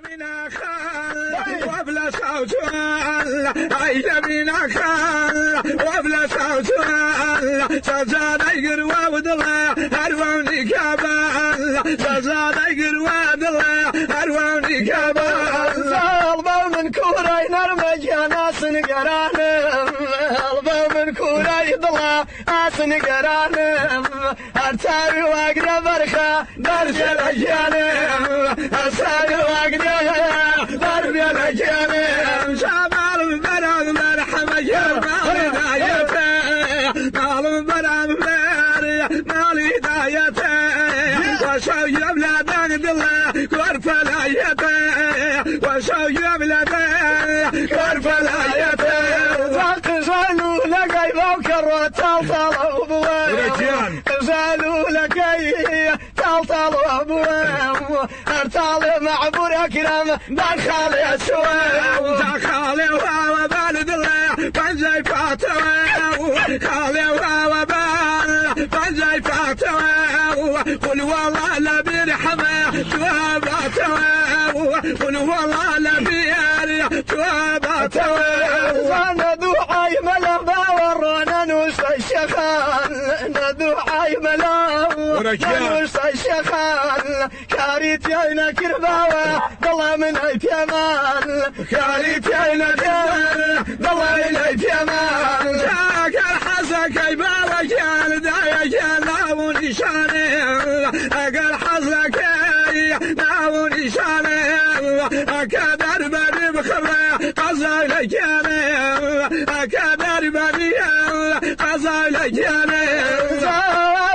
من خال وبلا صوت عيل من خال وبلا صوت سزاد يقر ودلا هروني كبال سزاد يقر ودلا هروني كبال البو من كوري نرمج ناس نقرانم البو من كوري ضلا ناس نقرانم ارتاوي واقرا برخا برجع الجانم ارتاوي واقرا برجع الجانم شمال البلد مرحبا يا مالي مال البلد مالي دايته وشوي بلادك دلا كرف لايته وشوي بلادك كرف لايته زالوا لقي بوكر تلطلوا بوام زالوا لقي تلطلوا بوام ارتال معبور اكرم دخل يسوام دخل وبالد الله فنزي فاتوه خالي وبال فنزي فاتوه قل والله لا بيرحمه تواباته قل والله لا بيرحمه تواباته ندوحي ملابا ورانا نوس الشخال ندوحي ملابا نوس الشخال كاريت يانا كرباوة ضلا من ايتيمان كاريت يانا كرباوة ضلا من ايتيمان جاك الحزك يباوة كان دايا كان ناو نشانه اقل حزك ناو نشانه اكدر بني بخبره قصي لجانه اكدر بني قصي لجانه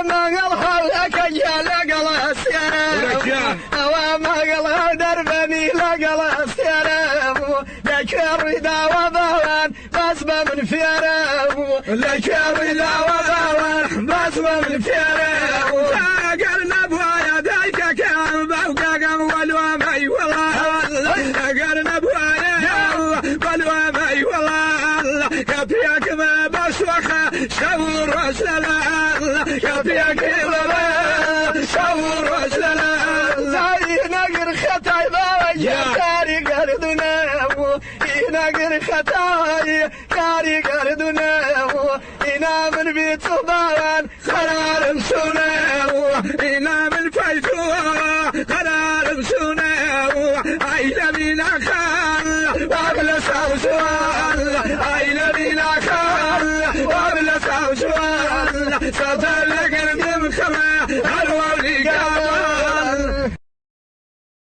ما قلها لك يا لقل السيارة وما قلها دربني لقل السيارة لك الرضا وبوان بسمة من فيارة لك الرضا وبوان بسمة من فيارة قرنا بوايا دايك كان بوقاك والوامي والله قرنا بوايا والوامي والله كفيك ما بسوخة شور وسلال كفيك ما شور وسلال زي نقر خطاي بوجه كاري قردنا نقر خطاي كاري قردنا إنا من بيت صباوان قرار مسونا إنا من فايتوا قرار مسونا عيلة بينا خال وابل سوسوال عيلة بينا خال وابل سوسوال